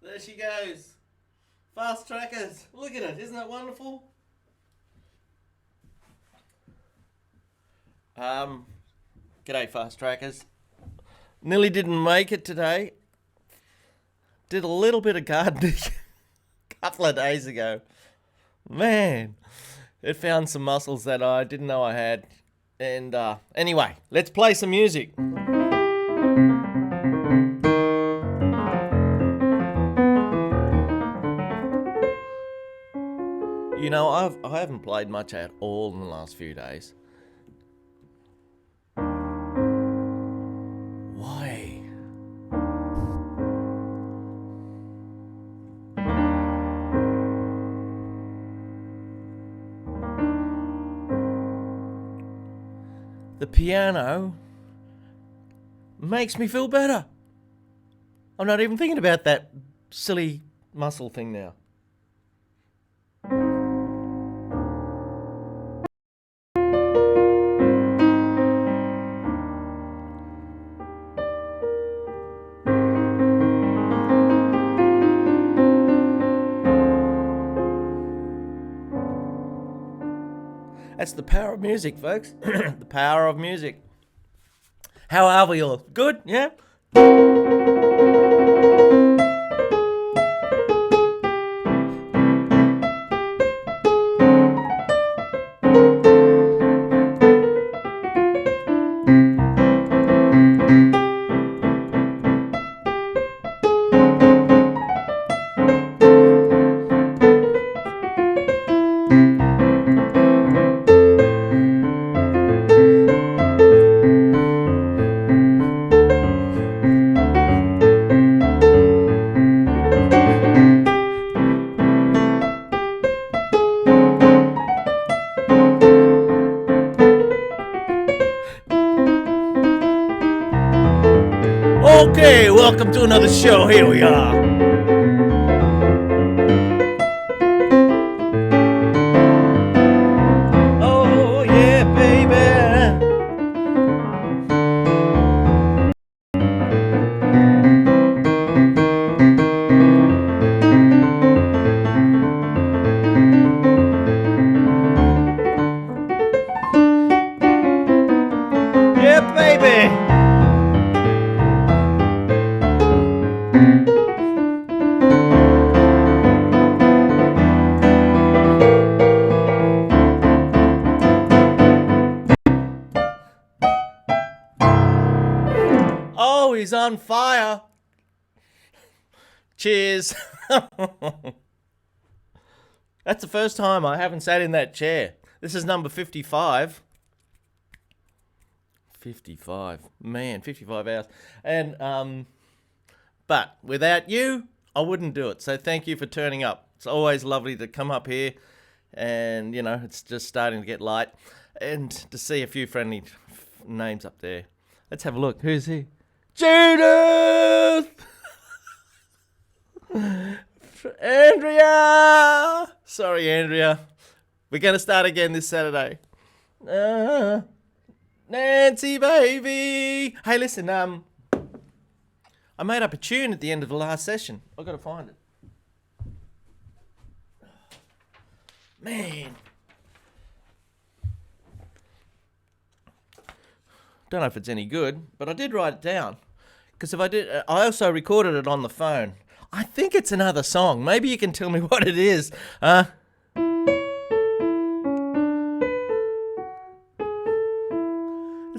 There she goes. Fast trackers. Look at it. Isn't that wonderful? G'day, fast trackers. Nearly didn't make it today. Did a little bit of gardening a couple of days ago. Man, it found some muscles that I didn't know I had. And anyway, let's play some music. You know, I haven't played much at all in the last few days. Why? The piano makes me feel better. I'm not even thinking about that silly muscle thing now. That's the power of music, folks. The power of music. How are we all? Good? Yeah? Okay, welcome to another show. Here we are. Oh, yeah, baby. Yeah, baby. Oh, he's on fire. Cheers. That's the first time I haven't sat in that chair. This is number 55. 55. Man, 55 hours. And, but without you, I wouldn't do it. So thank you for turning up. It's always lovely to come up here and, you know, it's just starting to get light. And to see a few friendly names up there. Let's have a look. Who's he? Judith! Andrea! Sorry, Andrea. We're going to start again this Saturday. Nancy, baby! Hey, listen, I made up a tune at the end of the last session. I've got to find it. Man. Don't know if it's any good, but I did write it down. Because if I did, I also recorded it on the phone. I think it's another song. Maybe you can tell me what it is. It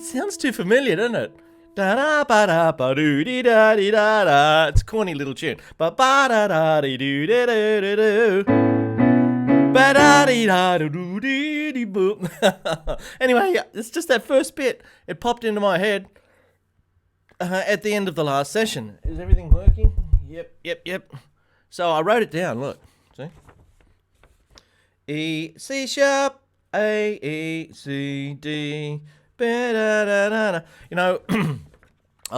sounds too familiar, doesn't it? Da da ba da ba doo dee da dee da da. It's a corny little tune. Ba ba da da dee doo dee doo doo doo. Ba da dee da doo dee dee boop. Anyway, it's just that first bit. It popped into my head at the end of the last session. Is everything working? Yep. So I wrote it down. Look, see. E C sharp A E C D. Ba-da-da-da-da. You know, I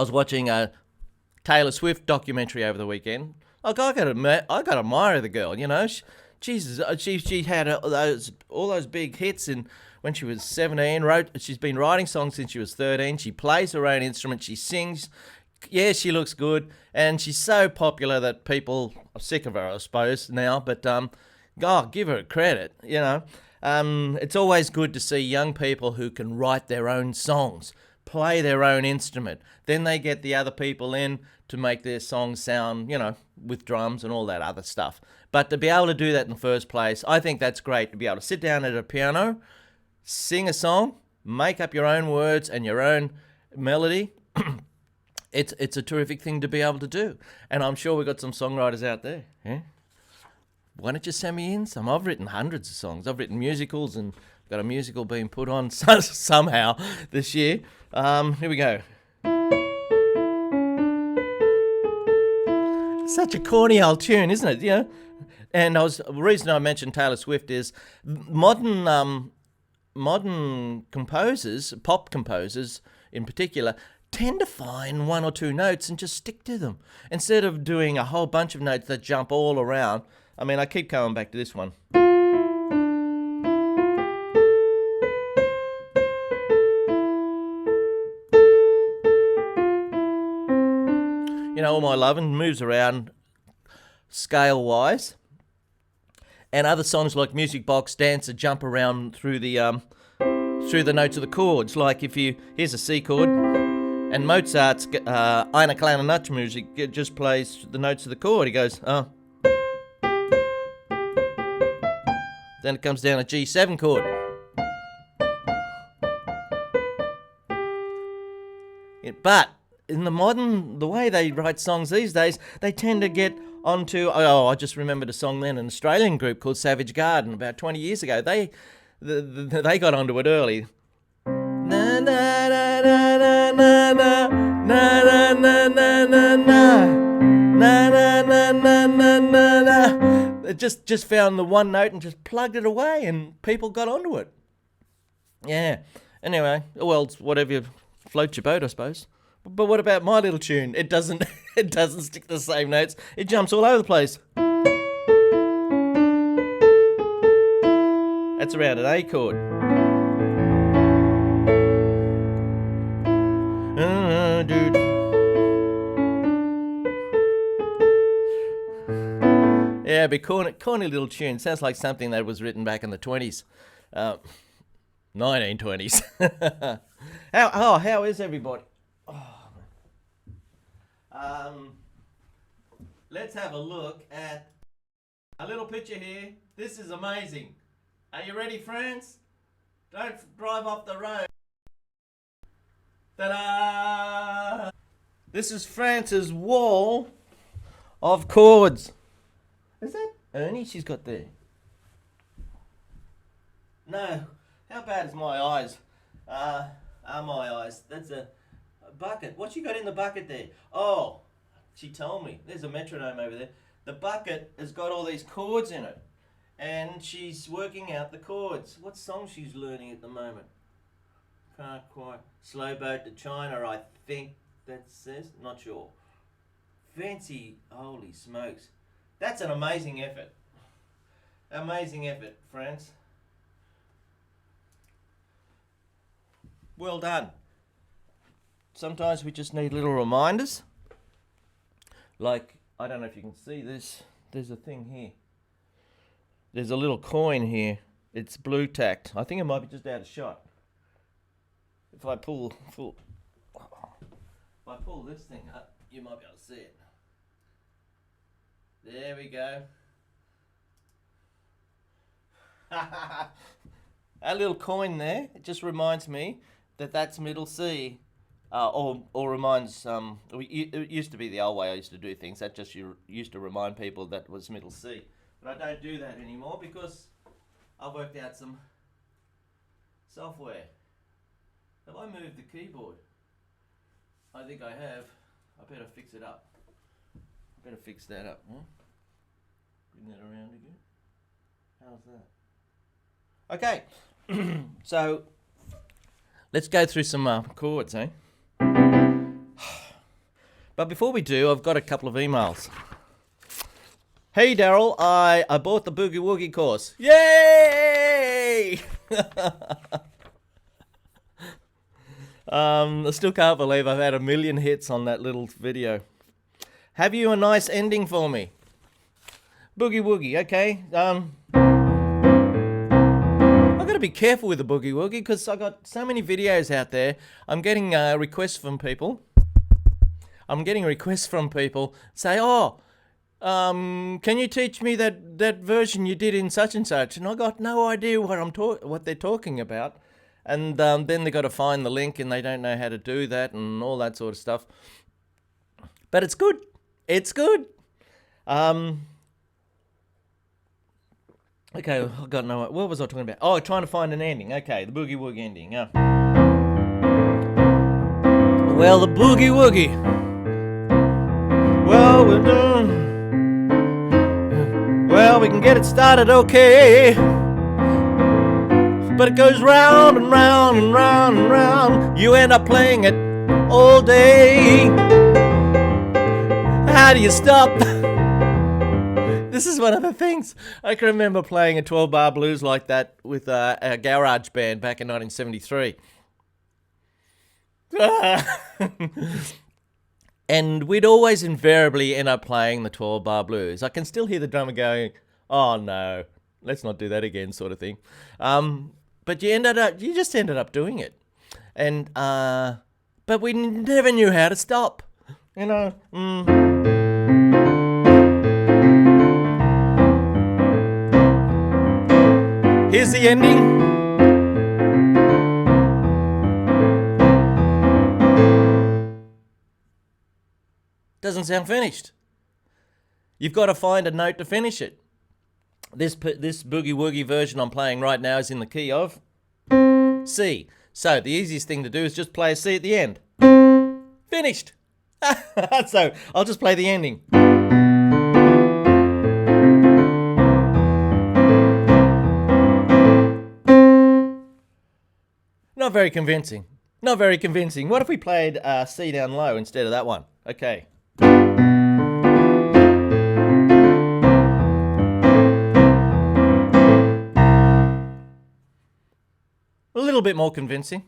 was watching a Taylor Swift documentary over the weekend. Like I got to admire the girl. You know, she had all those big hits when she was 17. She's been writing songs since she was 13. She plays her own instrument. She sings. Yeah, she looks good, and she's so popular that people are sick of her, I suppose, now. But God, give her credit, you know. It's always good to see young people who can write their own songs, play their own instrument. Then they get the other people in to make their songs sound, you know, with drums and all that other stuff. But to be able to do that in the first place, I think that's great, to be able to sit down at a piano, sing a song, make up your own words and your own melody. It's a terrific thing to be able to do. And I'm sure we've got some songwriters out there. Yeah? Why don't you send me in some? I've written hundreds of songs. I've written musicals, and got a musical being put on somehow this year. Here we go. Such a corny old tune, isn't it? You know? And the reason I mentioned Taylor Swift is modern composers, pop composers in particular, tend to find one or two notes and just stick to them instead of doing a whole bunch of notes that jump all around. I mean, I keep coming back to this one. You know, All My Lovin' moves around scale-wise. And other songs like Music Box Dancer jump around through the notes of the chords. Like here's a C chord, and Mozart's Eine kleine Nachtmusik, it just plays the notes of the chord. He goes, oh. Then it comes down a G7 chord. But in the way they write songs these days, they tend to get onto, I just remembered a song then, an Australian group called Savage Garden about 20 years ago. They got onto it early. Na na na na na na na na na na na na na na na na. It just found the one note and just plugged it away, and people got onto it. Yeah. Anyway, well, it's whatever floats your boat, I suppose. But what about my little tune? It doesn't stick to the same notes. It jumps all over the place. That's around an A chord. Dude. Yeah, but corny little tune. Sounds like something that was written back in the 20s. 1920s. How is everybody? Let's have a look at a little picture here. This is amazing. Are you ready, friends? Don't drive off the road. Ta-da! This is France's wall of chords. Is that Ernie she's got there? No. How bad is my eyes? Are my eyes? That's a bucket. What you got in the bucket there? Oh, she told me. There's a metronome over there. The bucket has got all these chords in it, and she's working out the chords. What song she's learning at the moment? Can't quite. Slow Boat to China, I think that says. Not sure. Fancy. Holy smokes. That's an amazing effort. Amazing effort, France. Well done. Sometimes we just need little reminders. Like, I don't know if you can see this. There's a thing here. There's a little coin here. It's blue tacked. I think it might be just out of shot. If I pull this thing up, you might be able to see it. There we go. That little coin there, it just reminds me that that's middle C. Or reminds, it used to be the old way I used to do things. That just used to remind people that was middle C. But I don't do that anymore because I've worked out some software. Have I moved the keyboard? I think I have. I better fix it up. I better fix that up. Huh? Bring that around again. How's that? Okay. So let's go through some chords, eh? But before we do, I've got a couple of emails. Hey Daryl, I bought the boogie-woogie course. Yay! I still can't believe I've had 1 million hits on that little video. Have you a nice ending for me? Boogie-woogie, okay. I've got to be careful with the boogie-woogie because I got so many videos out there. I'm getting requests from people. Say, oh, can you teach me that version you did in such and such? And I got no idea what they're talking about. And then they got to find the link and they don't know how to do that and all that sort of stuff. But it's good. It's good. Okay, I got no. What was I talking about? Oh, trying to find an ending. Okay, the boogie-woogie ending. Well, the boogie-woogie. Well, we're done. Well, we can get it started, okay. But it goes round and round and round and round. You end up playing it all day. How do you stop? This is one of the things. I can remember playing a 12-bar blues like that with a garage band back in 1973. And we'd always invariably end up playing the 12-bar blues. I can still hear the drummer going, oh no, let's not do that again, sort of thing. But you just ended up doing it. And but we never knew how to stop. You know. Here's the ending. Doesn't sound finished. You've got to find a note to finish it. This boogie-woogie version I'm playing right now is in the key of C. So the easiest thing to do is just play a C at the end. Finished. So I'll just play the ending. Not very convincing. Not very convincing. What if we played C down low instead of that one? Okay. A little bit more convincing.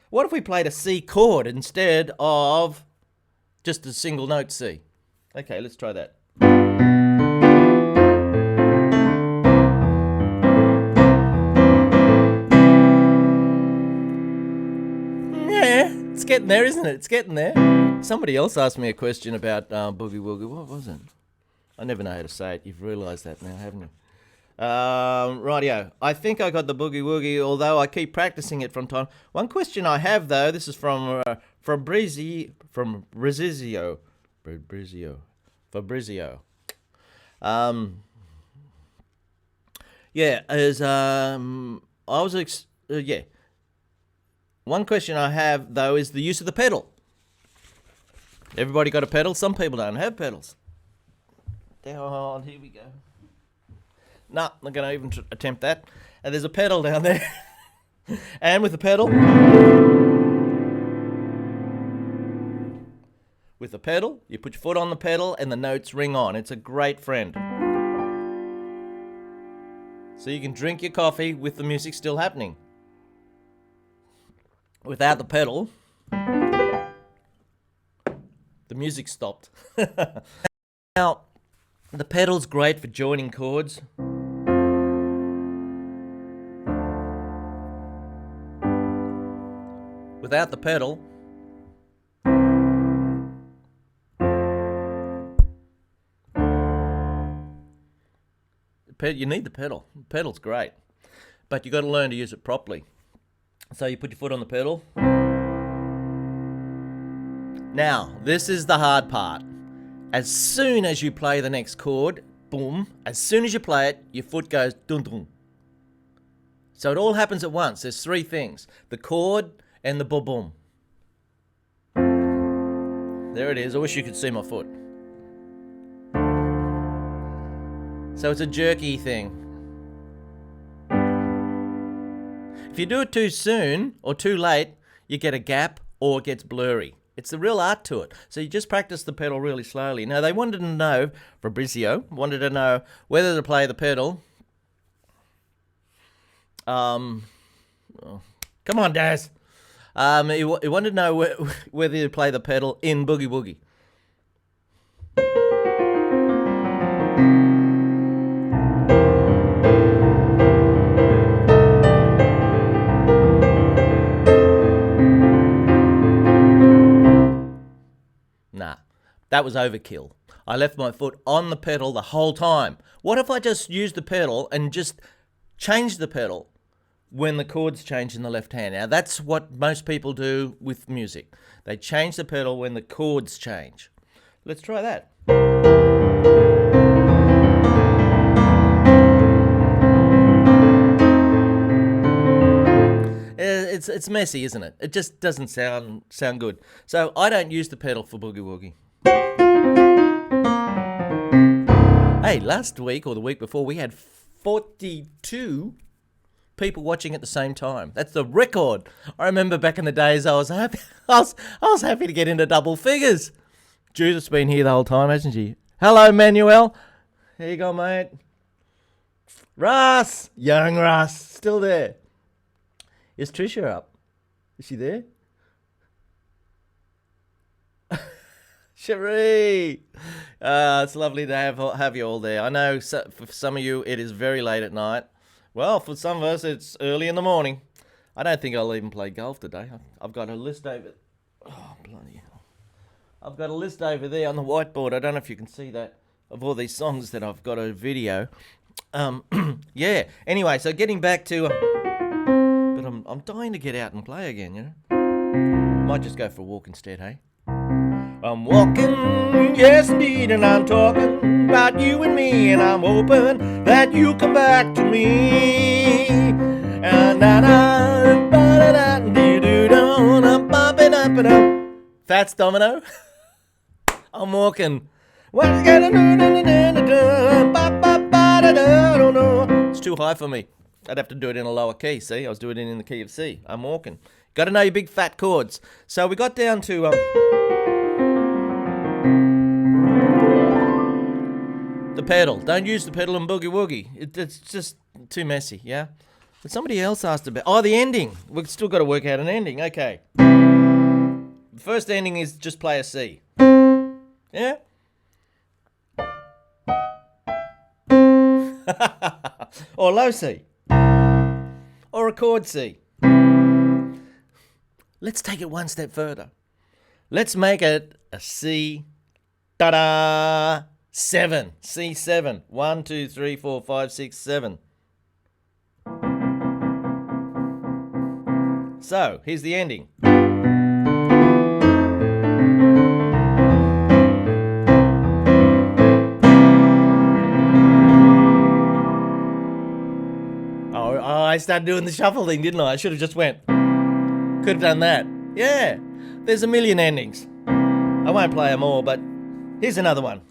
What if we played a C chord instead of just a single note C? Okay, let's try that. It's getting there, isn't it? It's getting there. Somebody else asked me a question about boogie-woogie. What was it? I never know how to say it. You've realised that now, haven't you? Rightio. I think I got the boogie-woogie, although I keep practicing it from time. One question I have, though, this is from Fabrizio. Yeah, as One question I have, though, is the use of the pedal. Everybody got a pedal? Some people don't have pedals. Down, here we go. No, I'm not going to even attempt that. And there's a pedal down there. And with the pedal, you put your foot on the pedal and the notes ring on. It's a great friend. So you can drink your coffee with the music still happening. Without the pedal, the music stopped. Now, the pedal's great for joining chords. Without the pedal, you need the pedal. The pedal's great, but you got to learn to use it properly. So you put your foot on the pedal. Now, this is the hard part. As soon as you play the next chord, boom, as soon as you play it, your foot goes dun dun. So it all happens at once. There's three things: the chord and the boom boom. There it is. I wish you could see my foot. So it's a jerky thing. If you do it too soon or too late, you get a gap or it gets blurry. It's the real art to it. So you just practice the pedal really slowly. Now they wanted to know, Fabrizio wanted to know whether to play the pedal. Oh, come on, Daz. He wanted to know whether you play the pedal in boogie-woogie. Nah, that was overkill. I left my foot on the pedal the whole time. What if I just used the pedal and just changed the pedal when the chords change in the left hand? Now, that's what most people do with music. They change the pedal when the chords change. Let's try that. It's messy, isn't it? It just doesn't sound good. So I don't use the pedal for boogie-woogie. Hey, last week or the week before, we had 42 people watching at the same time. That's the record. I remember back in the days, I was happy. I was happy to get into double figures. Judith's been here the whole time, hasn't she? Hello, Manuel. Here you go, mate. Russ, young Russ, still there. Is Tricia up? Is she there? Cherie! It's lovely to have you all there. I know for some of you it is very late at night. Well, for some of us it's early in the morning. I don't think I'll even play golf today. I've got a list over... Oh, bloody hell. I've got a list over there on the whiteboard. I don't know if you can see that, of all these songs that I've got a video. Yeah. Anyway, so getting back to... But I'm dying to get out and play again, you know? Might just go for a walk instead, hey? I'm walking, yes indeed, and I'm talking about you and me, and I'm hoping that you come back to me. Fats Domino. I'm walking. It's too high for me. I'd have to do it in a lower key, see? I was doing it in the key of C. I'm walking. Got to know your big fat chords. So we got down to... the pedal. Don't use the pedal in boogie-woogie. It's just too messy, yeah? But somebody else asked about... Oh, the ending. We've still got to work out an ending. Okay. The first ending is just play a C. Yeah? Or low C. Or a chord C. Let's take it one step further. Let's make it a C. Ta-da! 7. C7. 1, 2, 3, 4, 5, 6, 7. So, here's the ending. I started doing the shuffle thing, didn't I? I should have just went. Could have done that. Yeah, there's a million endings. I won't play them all, but here's another one.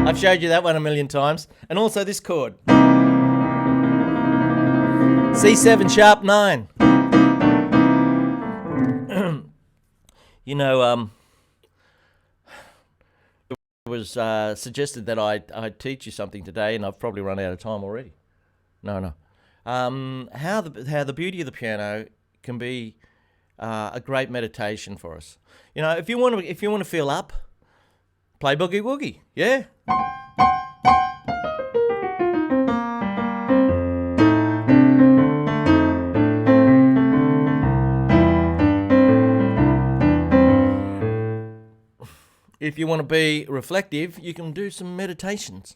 I've showed you that one a million times. And also this chord. C7 sharp 9. You know, it was suggested that I'd teach you something today, and I've probably run out of time already. No. How the beauty of the piano can be a great meditation for us. You know, if you want to feel up, play boogie-woogie. Yeah. If you want to be reflective, you can do some meditations.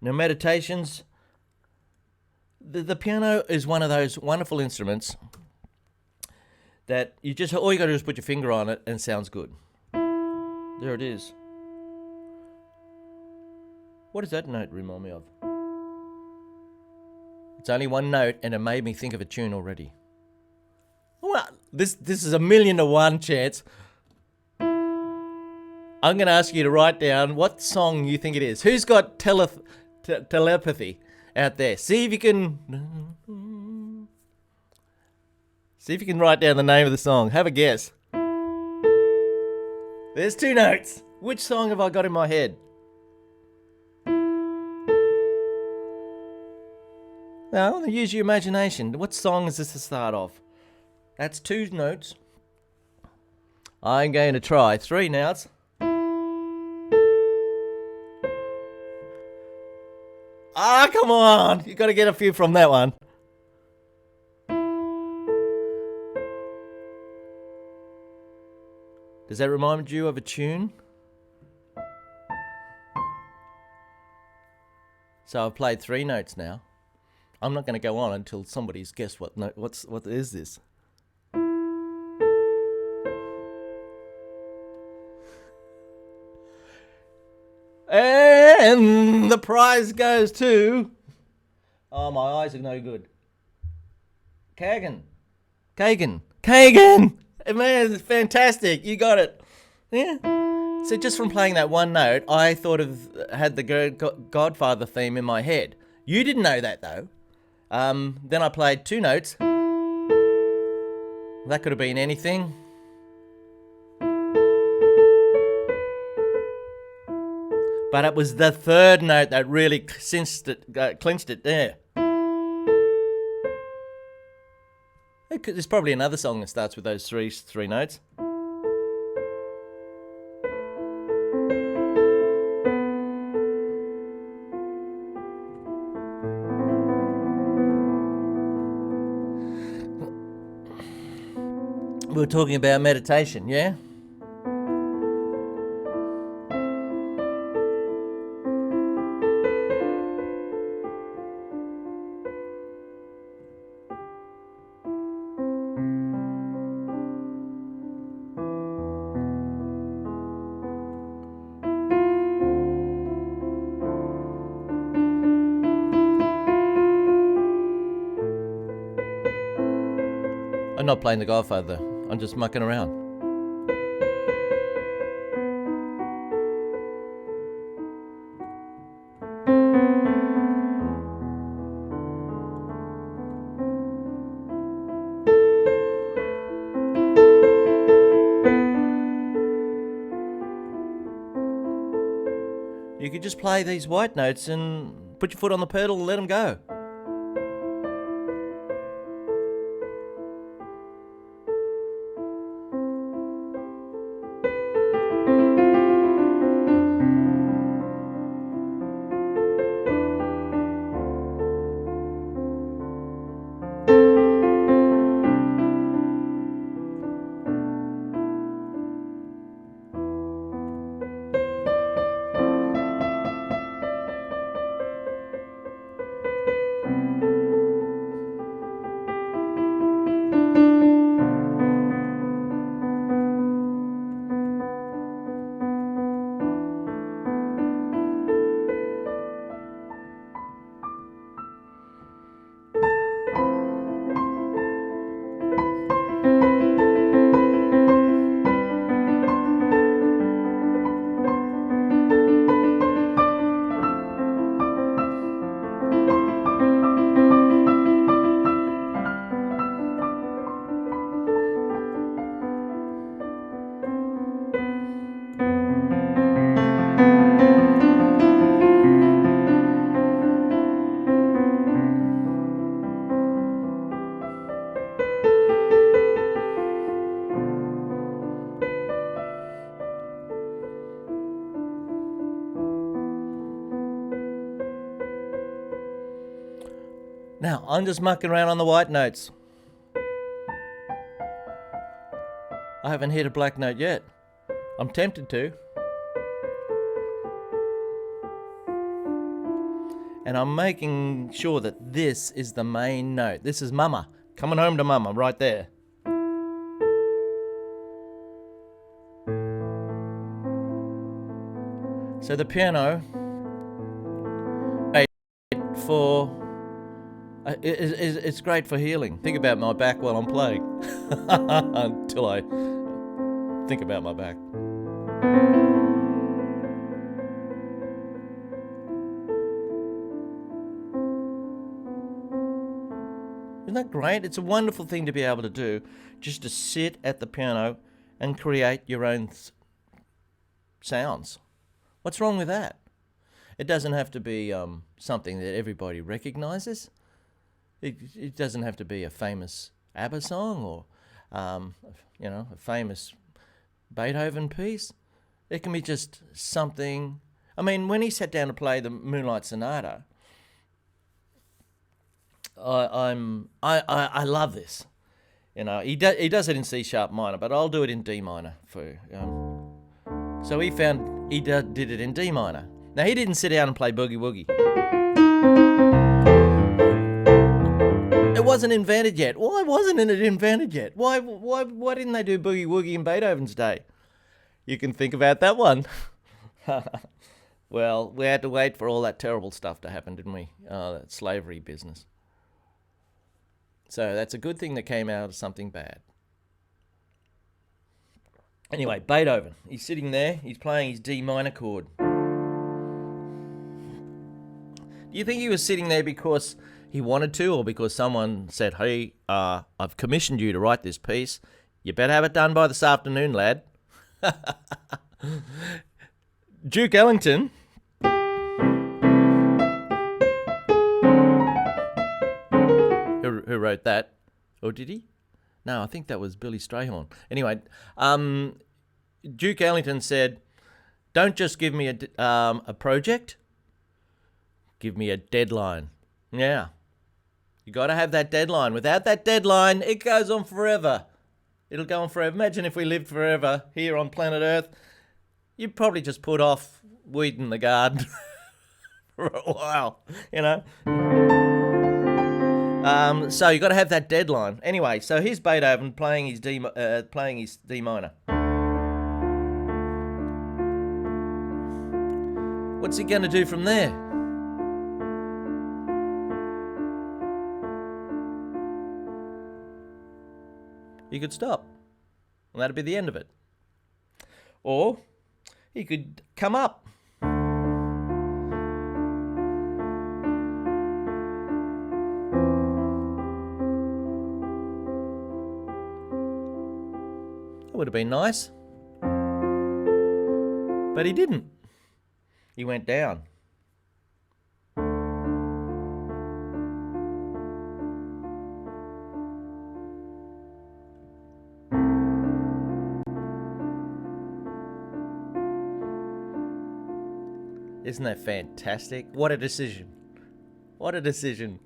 Now, meditations, the piano is one of those wonderful instruments that all you got to do is put your finger on it and it sounds good. There it is. What does that note remind me of? It's only one note and it made me think of a tune already. Well, this is 1,000,000 to 1 chance. I'm going to ask you to write down what song you think it is. Who's got telepathy out there? See if you can write down the name of the song. Have a guess. There's 2 notes. Which song have I got in my head? Now, use your imagination. What song is this to start off? That's 2 notes. I'm going to try 3 notes. Ah, come on! You got to get a few from that one. Does that remind you of a tune? So I've played 3 notes now. I'm not going to go on until somebody's guessed what note. What is this? And the prize goes to... Oh, my eyes are no good. Kagan. Man, it's fantastic. You got it. Yeah. So just from playing that one note, I had the Godfather theme in my head. You didn't know that, though. Then I played 2 notes. That could have been anything. But it was the 3rd note that really clinched it there. There's probably another song that starts with those three notes. We were talking about meditation, yeah? I'm not playing the Godfather. I'm just mucking around. You could just play these white notes and put your foot on the pedal and let them go. Now, I'm just mucking around on the white notes. I haven't hit a black note yet. I'm tempted to. And I'm making sure that this is the main note. This is Mama. Coming home to Mama, right there. So the piano, it's great for healing. Think about my back while I'm playing. Until I think about my back. Isn't that great? It's a wonderful thing to be able to do, just to sit at the piano and create your own sounds. What's wrong with that? It doesn't have to be something that everybody recognizes. It doesn't have to be a famous ABBA song or, a famous Beethoven piece. It can be just something. I mean, when he sat down to play the Moonlight Sonata, I love this. He does it in C sharp minor, but I'll do it in D minor for you. So he did it in D minor. Now he didn't sit down and play boogie-woogie. It wasn't invented yet. Why wasn't it invented yet? Why didn't they do boogie-woogie in Beethoven's day? You can think about that one. Well, we had to wait for all that terrible stuff to happen, didn't we? That slavery business. So that's a good thing that came out of something bad. Anyway, Beethoven. He's sitting there. He's playing his D minor chord. Do you think he was sitting there because he wanted to, or because someone said, hey, I've commissioned you to write this piece. You better have it done by this afternoon, lad. Duke Ellington who wrote that, or did he? No, I think that was Billy Strayhorn. Anyway, Duke Ellington said, don't just give me a project, give me a deadline. Yeah. You got to have that deadline. Without that deadline, it goes on forever. It'll go on forever. Imagine if we lived forever here on planet Earth. You'd probably just put off weeding the garden for a while, So you got to have that deadline. Anyway, so here's Beethoven playing his D minor. What's he going to do from there? He could stop, and that'd be the end of it. Or he could come up. That would have been nice. But he didn't. He went down. Isn't that fantastic? What a decision. What a decision.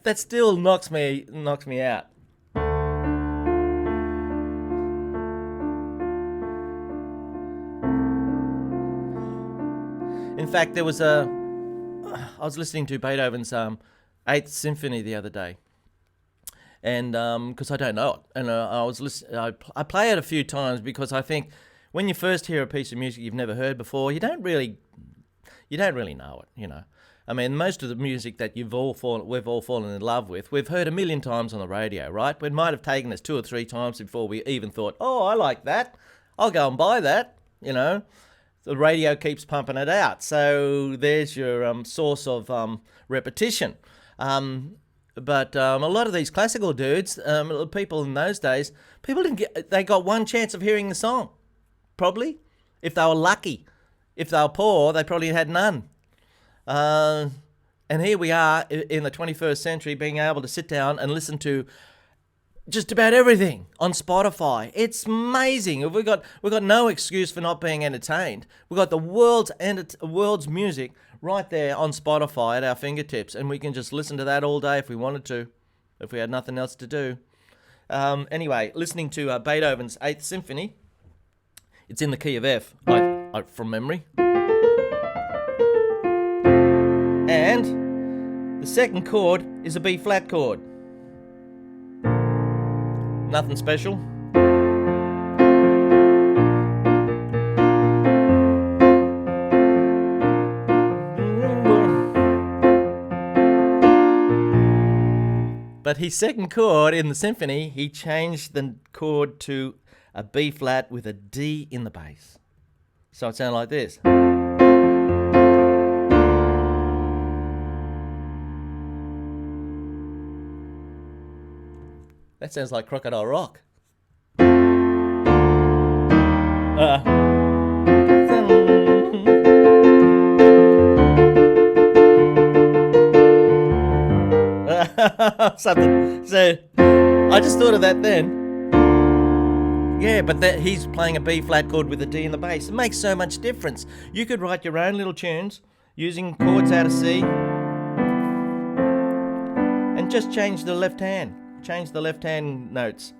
That still knocks me out. In fact, I was listening to Beethoven's 8th Symphony the other day, and because I don't know it, and I play it a few times because I think when you first hear a piece of music you've never heard before, you don't really know it, I mean, most of the music that we've all fallen in love with, we've heard a million times on the radio, right? It might have taken us 2 or 3 times before we even thought, oh, I like that. I'll go and buy that, The radio keeps pumping it out. So there's your source of repetition. But a lot of these classical dudes, people in those days, they got one chance of hearing the song. Probably. If they were lucky. If they were poor, they probably had none. And here we are in the 21st century being able to sit down and listen to just about everything on Spotify. It's amazing. We've got no excuse for not being entertained. We've got the world's music right there on Spotify at our fingertips, and we can just listen to that all day if we wanted to, if we had nothing else to do. Anyway, listening to Beethoven's 8th Symphony. It's in the key of F, from memory. And the second chord is a B flat chord. Nothing special. But his second chord in the symphony, he changed the chord to a B flat with a D in the bass. So it sounded like this. That sounds like Crocodile Rock. Something. So I just thought of that then. Yeah, but he's playing a B flat chord with a D in the bass. It makes so much difference. You could write your own little tunes using chords out of C and just change the left hand. Change the left hand notes.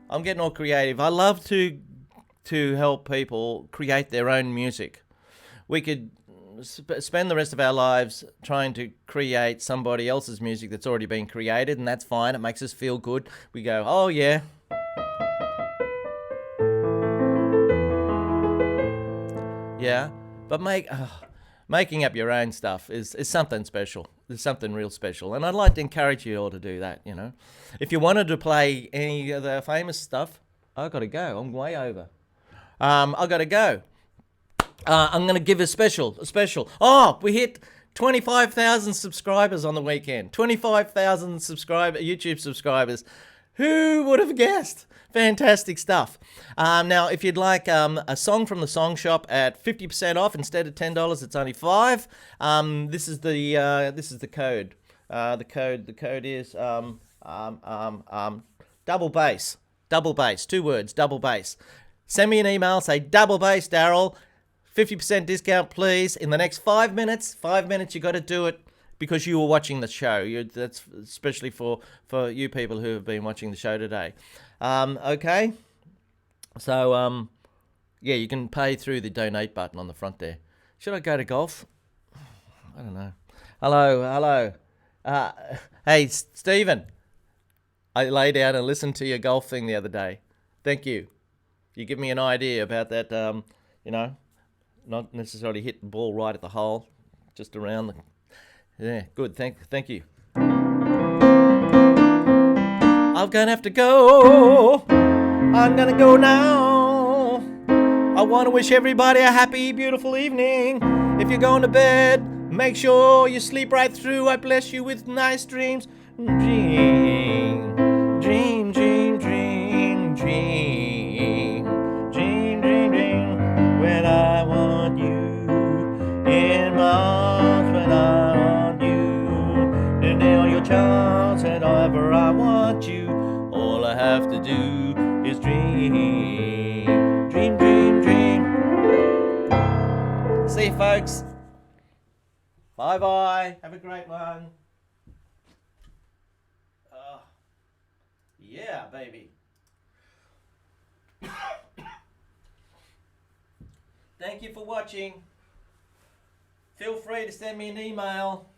I'm getting all creative. I love to help people create their own music. We could spend the rest of our lives trying to create somebody else's music that's already been created, and that's fine. It makes us feel good. We go, oh yeah. Yeah, but making up your own stuff is something special. It's something real special, and I'd like to encourage you all to do that. You know, if you wanted to play any of the famous stuff, I got to go. I'm way over. I got to go. I'm going to give a special. Oh, we hit 25,000 subscribers on the weekend. 25,000 YouTube subscribers. Who would have guessed? Fantastic stuff. Now, if you'd like a song from the song shop at 50% off instead of $10, it's only $5. This is the code. The code is double bass. Double bass. 2 words. Double bass. Send me an email. Say double bass, Daryl. 50% discount, please. In the next 5 minutes. 5 minutes. You got to do it. Because you were watching the show. That's especially for you people who have been watching the show today. Okay? So, yeah, you can pay through the donate button on the front there. Should I go to golf? I don't know. Hello. Hey, Stephen. I lay down and listened to your golf thing the other day. Thank you. You give me an idea about that, not necessarily hit the ball right at the hole, just around the... Yeah, good. Thank you. I'm gonna have to go. I'm gonna go now. I want to wish everybody a happy, beautiful evening. If you're going to bed, make sure you sleep right through. I bless you with nice dreams. Dream, dream, dream, dream, dream, dream, dream, dream. When I want you in my arms, when I chance and however I want you, all I have to do is dream, dream, dream, dream. See you, folks. Bye. Have a great one. Yeah, baby. Thank you for watching. Feel free to send me an email.